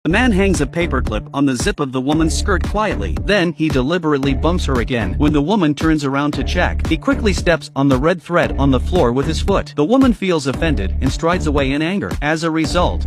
The man hangs a paperclip on the zip of the woman's skirt quietly. Then he deliberately bumps her again. When the woman turns around to check, he quickly steps on the red thread on the floor with his foot. The woman feels offended and strides away in anger. As a result,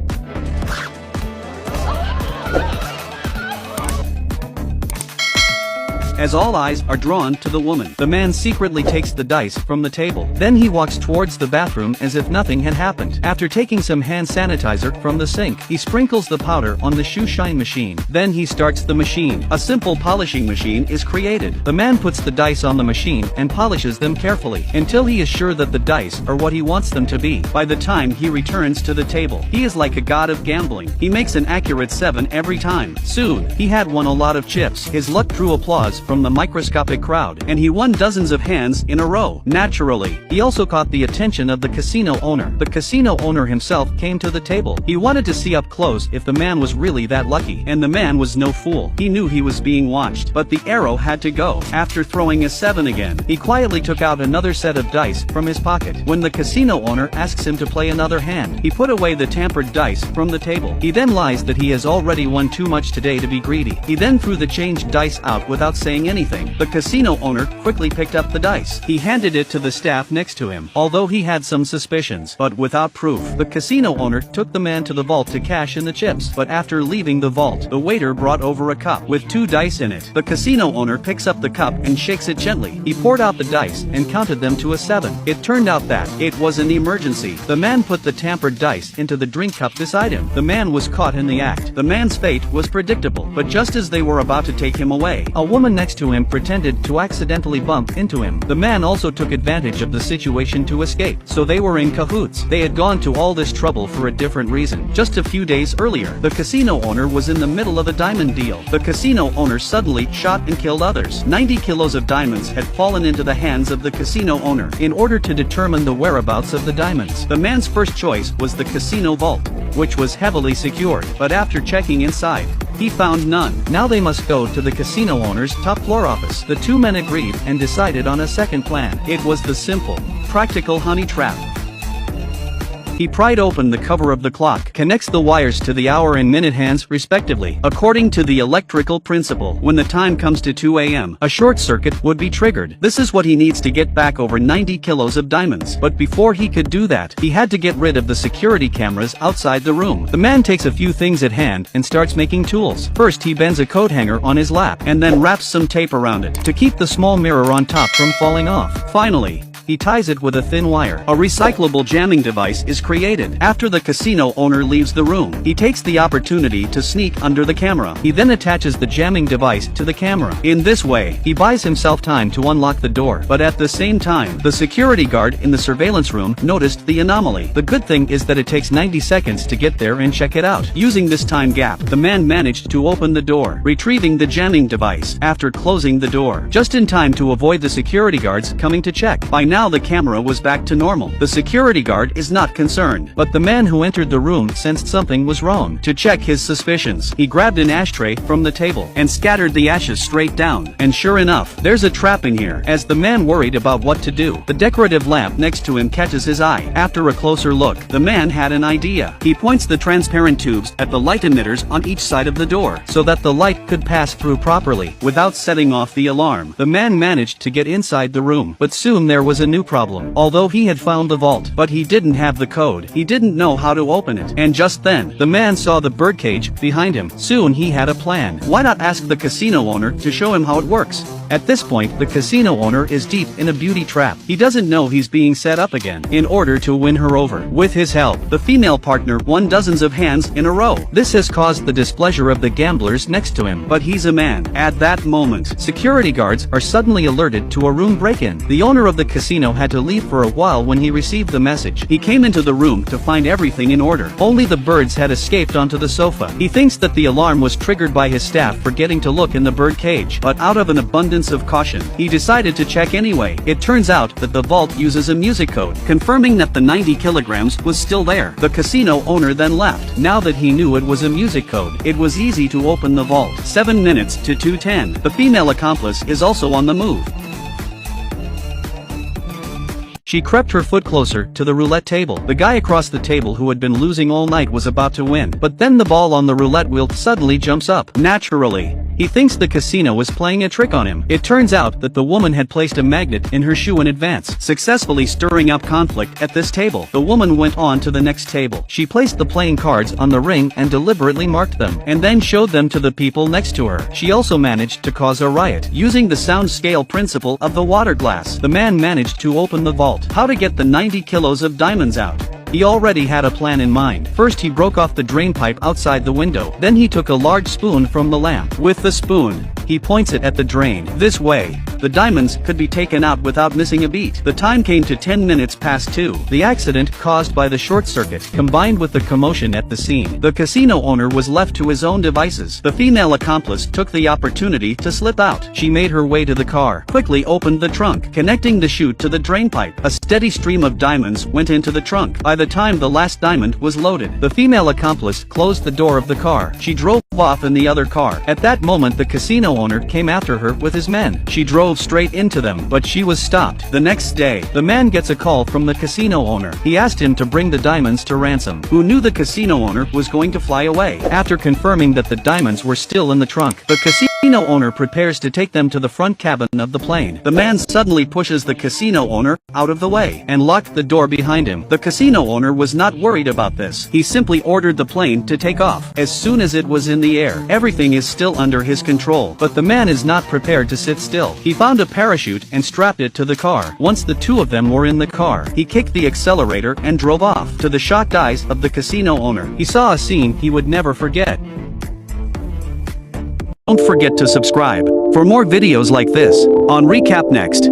as all eyes are drawn to the woman, the man secretly takes the dice from the table. Then he walks towards the bathroom as if nothing had happened. After taking some hand sanitizer from the sink, he sprinkles the powder on the shoe shine machine. Then he starts the machine. A simple polishing machine is created. The man puts the dice on the machine and polishes them carefully until he is sure that the dice are what he wants them to be. By the time he returns to the table, he is like a god of gambling. He makes an accurate 7 every time. Soon, he had won a lot of chips. His luck drew applause from the microscopic crowd, and he won dozens of hands in a row. Naturally, he also caught the attention of the casino owner. The casino owner himself came to the table. He wanted to see up close if the man was really that lucky, and the man was no fool. He knew he was being watched, but the arrow had to go. After throwing a 7 again, he quietly took out another set of dice from his pocket. When the casino owner asks him to play another hand, he put away the tampered dice from the table. He then lies that he has already won too much today to be greedy. He then threw the changed dice out without saying anything. The casino owner quickly picked up the dice. He handed it to the staff next to him, although he had some suspicions, but without proof. The casino owner took the man to the vault to cash in the chips, but after leaving the vault, the waiter brought over a cup with 2 dice in it. The casino owner picks up the cup and shakes it gently. He poured out the dice and counted them to a 7. It turned out that it was an emergency. The man put the tampered dice into the drink cup beside him. The man was caught in the act. The man's fate was predictable, but just as they were about to take him away, a woman next to him pretended to accidentally bump into him. The man also took advantage of the situation to escape, so they were in cahoots. They had gone to all this trouble for a different reason. Just a few days earlier, the casino owner was in the middle of a diamond deal. The casino owner suddenly shot and killed others. 90 kilos of diamonds had fallen into the hands of the casino owner. In order to determine the whereabouts of the diamonds, the man's first choice was the casino vault, which was heavily secured, but after checking inside, he found none. Now they must go to the casino owner's top floor office. The 2 men agreed and decided on a second plan. It was the simple, practical honey trap. He pried open the cover of the clock, connects the wires to the hour and minute hands respectively. According to the electrical principle, when the time comes to 2 a.m., a short circuit would be triggered. This is what he needs to get back over 90 kilos of diamonds. But before he could do that, he had to get rid of the security cameras outside the room. The man takes a few things at hand and starts making tools. First, he bends a coat hanger on his lap and then wraps some tape around it to keep the small mirror on top from falling off. Finally, he ties it with a thin wire. A recyclable jamming device is created. After the casino owner leaves the room, he takes the opportunity to sneak under the camera. He then attaches the jamming device to the camera. In this way, he buys himself time to unlock the door. But at the same time, the security guard in the surveillance room noticed the anomaly. The good thing is that it takes 90 seconds to get there and check it out. Using this time gap, the man managed to open the door, retrieving the jamming device after closing the door, just in time to avoid the security guards coming to check. By now the camera was back to normal. The security guard is not concerned, but the man who entered the room sensed something was wrong. To check his suspicions, he grabbed an ashtray from the table and scattered the ashes straight down. And sure enough, there's a trap in here. As the man worried about what to do, the decorative lamp next to him catches his eye. After a closer look, the man had an idea. He points the transparent tubes at the light emitters on each side of the door, so that the light could pass through properly, without setting off the alarm. The man managed to get inside the room, but soon there was a new problem. Although he had found the vault, but he didn't have the code. He didn't know how to open it. And just then, the man saw the birdcage behind him. Soon he had a plan. Why not ask the casino owner to show him how it works? At this point, the casino owner is deep in a beauty trap. He doesn't know he's being set up again. In order to win her over, with his help, the female partner won dozens of hands in a row. This has caused the displeasure of the gamblers next to him, but he's a man. At that moment, security guards are suddenly alerted to a room break-in. The owner of the casino had to leave for a while when he received the message. He came into the room to find everything in order. Only the birds had escaped onto the sofa. He thinks that the alarm was triggered by his staff forgetting to look in the bird cage, but out of an abundance of caution, he decided to check anyway. It turns out that the vault uses a music code, confirming that the 90 kilograms was still there. The casino owner then left. Now that he knew it was a music code, it was easy to open the vault. 7 minutes to 2:10. The female accomplice is also on the move. She crept her foot closer to the roulette table. The guy across the table who had been losing all night was about to win. But then the ball on the roulette wheel suddenly jumps up. Naturally, he thinks the casino was playing a trick on him. It turns out that the woman had placed a magnet in her shoe in advance, successfully stirring up conflict at this table. The woman went on to the next table. She placed the playing cards on the ring and deliberately marked them, and then showed them to the people next to her. She also managed to cause a riot, using the sound scale principle of the water glass. The man managed to open the vault. How to get the 90 kilos of diamonds out? He already had a plan in mind. First he broke off the drain pipe outside the window. Then he took a large spoon from the lamp. With the spoon, he points it at the drain. This way, the diamonds could be taken out without missing a beat. The time came to 10 minutes past 2. The accident caused by the short circuit, combined with the commotion at the scene. The casino owner was left to his own devices. The female accomplice took the opportunity to slip out. She made her way to the car, quickly opened the trunk, connecting the chute to the drain pipe. A steady stream of diamonds went into the trunk. By the time the last diamond was loaded, the female accomplice closed the door of the car. She drove off in the other car. At that moment the casino owner came after her with his men. She drove straight into them, but she was stopped. The next day, the man gets a call from the casino owner. He asked him to bring the diamonds to ransom, who knew the casino owner was going to fly away. After confirming that the diamonds were still in the trunk, the casino owner prepares to take them to the front cabin of the plane. The man suddenly pushes the casino owner out of the way and locked the door behind him. The casino owner was not worried about this. He simply ordered the plane to take off. As soon as it was in the air, everything is still under his control. But the man is not prepared to sit still. He found a parachute and strapped it to the car. Once the two of them were in the car, he kicked the accelerator and drove off. To the shocked eyes of the casino owner, he saw a scene he would never forget. Don't forget to subscribe for more videos like this on Recap Next.